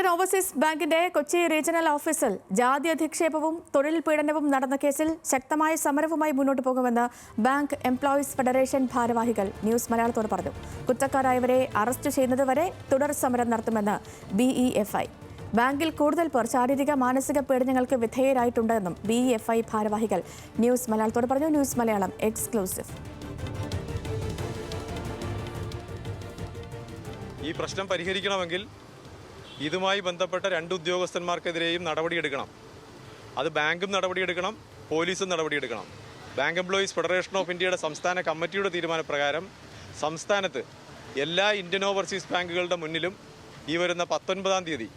Indian overseas ബാങ്കിന്റെ Kochi regional ഓഫീസിൽ ജാതി അധിക്ഷേപവും തൊഴിൽ പീഡനവും നടന്ന കേസിൽ ശക്തമായ സമരവുമായി മുന്നോട്ട് പോകുമെന്ന് ബാങ്ക് എംപ്ലോയീസ് ഫെഡറേഷൻ ഭാരവാഹികൾ ന്യൂസ് മലയാളത്തോട് പറഞ്ഞു. കുറ്റക്കാരായവരെ അറസ്റ്റ് ചെയ്യുന്നതുവരെ തുടർ സമരം നടത്തുമെന്ന് BEFI. ബാങ്കിൽ കൂടുതൽ പേർ ശാരീരിക മാനസിക പീഡനങ്ങൾക്ക് വിധേയരായിട്ടുണ്ടെന്നും BEFI ഭാരവാഹികൾ ന്യൂസ് മലയാളത്തോട് പറഞ്ഞു. News Malayalam exclusive. ഈ പ്രശ്നം പരിഹരിക്കണമെങ്കിൽ ഇതുമായി ബന്ധപ്പെട്ട രണ്ട് ഉദ്യോഗസ്ഥന്മാർക്കെതിരെയും നടപടിയെടുക്കണം. അത് ബാങ്കും നടപടിയെടുക്കണം, പോലീസും നടപടിയെടുക്കണം. ബാങ്ക് എംപ്ലോയീസ് ഫെഡറേഷൻ ഓഫ് ഇന്ത്യയുടെ സംസ്ഥാന കമ്മിറ്റിയുടെ തീരുമാനപ്രകാരം സംസ്ഥാനത്ത് എല്ലാ ഇന്ത്യൻ ഓവർസീസ് ബാങ്കുകളുടെ മുന്നിലും ഈ വരുന്ന 19-ാം തീയതി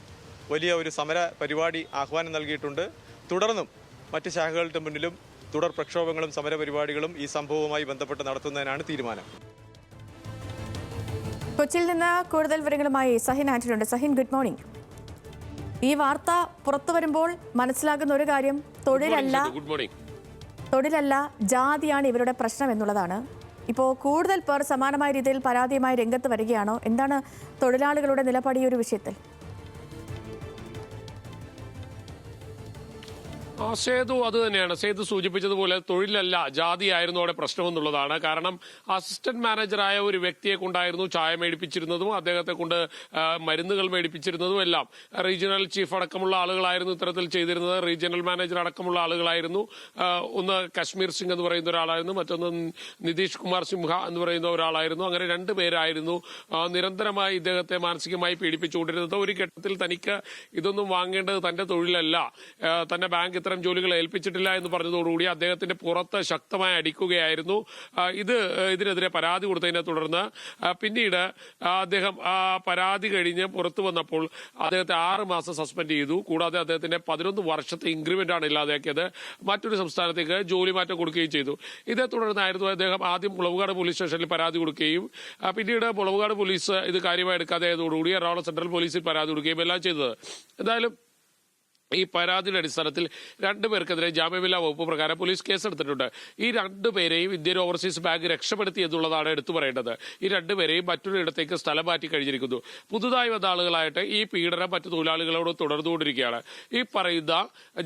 വലിയ ഒരു സമര പരിപാടി ആഹ്വാനം നൽകിയിട്ടുണ്ട്. തുടർന്നും മറ്റ് ശാഖകളുടെ മുന്നിലും തുടർ പ്രക്ഷോഭങ്ങളും സമരപരിപാടികളും ഈ സംഭവവുമായി ബന്ധപ്പെട്ട് നടത്തുന്നതിനാണ് തീരുമാനം. കൊച്ചിയിൽ നിന്ന് കൂടുതൽ വിവരങ്ങളുമായി സഹിൻ ആന്റണിയുണ്ട്. Sahin, good morning. ഈ വാർത്ത പുറത്തു വരുമ്പോൾ മനസ്സിലാകുന്ന ഒരു കാര്യം തൊഴിലല്ല ജാതിയാണ് ഇവരുടെ പ്രശ്നം എന്നുള്ളതാണ്. ഇപ്പോൾ കൂടുതൽ പേർ സമാനമായ രീതിയിൽ പരാതിയുമായി രംഗത്ത് വരികയാണോ? എന്താണ് തൊഴിലാളികളുടെ നിലപാട് ഈ ഒരു വിഷയത്തിൽ? സേതു അത് തന്നെയാണ്. സേതു സൂചിപ്പിച്ചതുപോലെ തൊഴിലല്ല ജാതിയായിരുന്നു അവിടെ പ്രശ്നമെന്നുള്ളതാണ്. കാരണം അസിസ്റ്റന്റ് മാനേജറായ ഒരു വ്യക്തിയെ കൊണ്ടായിരുന്നു ചായ മേടിപ്പിച്ചിരുന്നതും അദ്ദേഹത്തെ കൊണ്ട് മരുന്നുകൾ മേടിപ്പിച്ചിരുന്നതും എല്ലാം. റീജിയണൽ ചീഫ് അടക്കമുള്ള ആളുകളായിരുന്നു ഇത്തരത്തിൽ ചെയ്തിരുന്നത്. റീജിയണൽ മാനേജർ അടക്കമുള്ള ആളുകളായിരുന്നു. ഒന്ന് കശ്മീർ സിംഗ് എന്ന് പറയുന്ന ഒരാളായിരുന്നു, മറ്റൊന്ന് നിതീഷ് കുമാർ സിംഹ എന്ന് പറയുന്ന ഒരാളായിരുന്നു. അങ്ങനെ രണ്ടുപേരായിരുന്നു നിരന്തരമായി ഇദ്ദേഹത്തെ മാനസികമായി പീഡിപ്പിച്ചുകൊണ്ടിരുന്നത്. ഒരു ഘട്ടത്തിൽ തനിക്ക് ഇതൊന്നും വാങ്ങേണ്ടത് തന്റെ തൊഴിലല്ല, തന്നെ ബാങ്ക് ഇത്തരം ജോലികൾ ഏൽപ്പിച്ചിട്ടില്ല എന്ന് പറഞ്ഞതോടുകൂടി അദ്ദേഹത്തിന്റെ പുറത്ത് ശക്തമായി അടിക്കുകയായിരുന്നു. ഇതിനെതിരെ പരാതി കൊടുത്തതിനെ തുടർന്ന് പിന്നീട് അദ്ദേഹം പരാതി കഴിഞ്ഞ് പുറത്തു വന്നപ്പോൾ അദ്ദേഹത്തെ 6 മാസം സസ്പെൻഡ് ചെയ്തു. കൂടാതെ അദ്ദേഹത്തിന്റെ 11 വർഷത്തെ ഇൻക്രിമെന്റ് ആണ് ഇല്ലാതാക്കിയത്. മറ്റൊരു സംസ്ഥാനത്തേക്ക് ജോലി മാറ്റം കൊടുക്കുകയും ചെയ്തു. ഇതേ തുടർന്നായിരുന്നു അദ്ദേഹം ആദ്യം മുളവുകാട് പോലീസ് സ്റ്റേഷനിൽ പരാതി കൊടുക്കുകയും പിന്നീട് മുളവുകാട് പോലീസ് ഇത് കാര്യമായി എടുക്കാതെയോടുകൂടി എറണാകുളം സെൻട്രൽ പോലീസിൽ പരാതി കൊടുക്കുകയും എല്ലാം ചെയ്തത്. എന്തായാലും ഈ പരാതിയുടെ അടിസ്ഥാനത്തിൽ 2 പേർക്കെതിരെ ജാമ്യമില്ലാ വകുപ്പ് പ്രകാരം പോലീസ് കേസെടുത്തിട്ടുണ്ട്. ഈ 2 പേരെയും ഇന്ത്യൻ ഓവർസീസ് ബാങ്ക് രക്ഷപ്പെടുത്തി എന്നുള്ളതാണ് എടുത്തു പറയേണ്ടത്. ഈ 2 പേരെയും മറ്റൊരു ഇടത്തേക്ക് സ്ഥലം മാറ്റി കഴിഞ്ഞിരിക്കുന്നു. പുതുതായി വന്ന ആളുകളായിട്ട് ഈ പീഡനം മറ്റു തൊഴിലാളികളോട് തുടർന്നുകൊണ്ടിരിക്കുകയാണ്. ഈ പറയുന്ന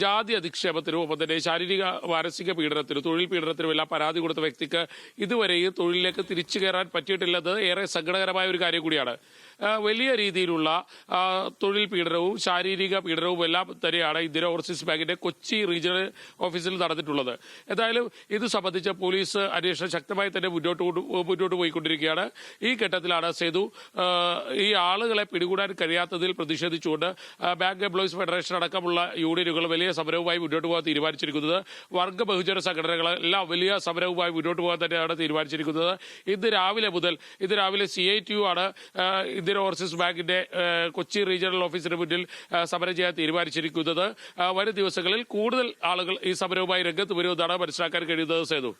ജാതി അധിക്ഷേപത്തിനും ഒപ്പം തന്നെ ശാരീരിക മാനസിക പീഡനത്തിനും തൊഴിൽ പീഡനത്തിനും എല്ലാം പരാതി കൊടുത്ത വ്യക്തിക്ക് ഇതുവരെയും തൊഴിലിലേക്ക് തിരിച്ചു കയറാൻ പറ്റിയിട്ടില്ലത് ഏറെ സങ്കടകരമായ ഒരു കാര്യം കൂടിയാണ്. വലിയ രീതിയിലുള്ള തൊഴിൽ പീഡനവും ശാരീരിക പീഡനവും എല്ലാം തന്നെയാണ് ഇന്ത്യൻ ഓവർസീസ് ബാങ്കിന്റെ കൊച്ചി റീജിയണൽ ഓഫീസിൽ നടന്നിട്ടുള്ളത്. എന്തായാലും ഇത് സംബന്ധിച്ച് പോലീസ് അന്വേഷണം ശക്തമായി തന്നെ മുന്നോട്ട് പോയിക്കൊണ്ടിരിക്കുകയാണ്. ഈ ഘട്ടത്തിലാണ് സേതു ഈ ആളുകളെ പിടികൂടാൻ കഴിയാത്തതിൽ പ്രതിഷേധിച്ചുകൊണ്ട് ബാങ്ക് എംപ്ലോയീസ് ഫെഡറേഷൻ അടക്കമുള്ള യൂണിയനുകൾ വലിയ സമരവുമായി മുന്നോട്ട് പോകാൻ തീരുമാനിച്ചിരിക്കുന്നത്. വർഗ ബഹുജന സംഘടനകളെല്ലാം വലിയ സമരവുമായി മുന്നോട്ട് പോകാൻ തന്നെയാണ് തീരുമാനിച്ചിരിക്കുന്നത്. ഇന്ന് രാവിലെ CITU ആണ് ഇന്ത്യൻ ഓവർസീസ് ബാങ്കിന്റെ കൊച്ചി റീജിയണൽ ഓഫീസിന് മുന്നിൽ സമരം ചെയ്യാൻ തീരുമാനിച്ചിരിക്കുന്നത്. വരും ദിവസങ്ങളിൽ കൂടുതൽ ആളുകൾ ഈ സമരവുമായി രംഗത്ത് വരുമെന്നാണ് മനസ്സിലാക്കാൻ കഴിയുന്നത്. സേതു,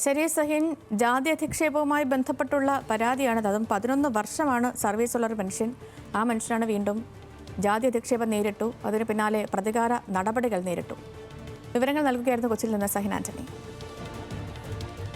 ശരി സഹിൻ, ജാതി അധിക്ഷേപവുമായി ബന്ധപ്പെട്ടുള്ള പരാതിയാണത്. അതും 11 വർഷമാണ് സർവീസുള്ള ഒരു മനുഷ്യൻ. ആ മനുഷ്യനാണ് വീണ്ടും ജാതി അധിക്ഷേപം നേരിട്ടു. അതിന് പിന്നാലെ പ്രതികാര നടപടികൾ നേരിട്ടു. വിവരങ്ങൾ നൽകുകയായിരുന്നു കൊച്ചിയിൽ നിന്ന് സഹിൻ ആന്റണി.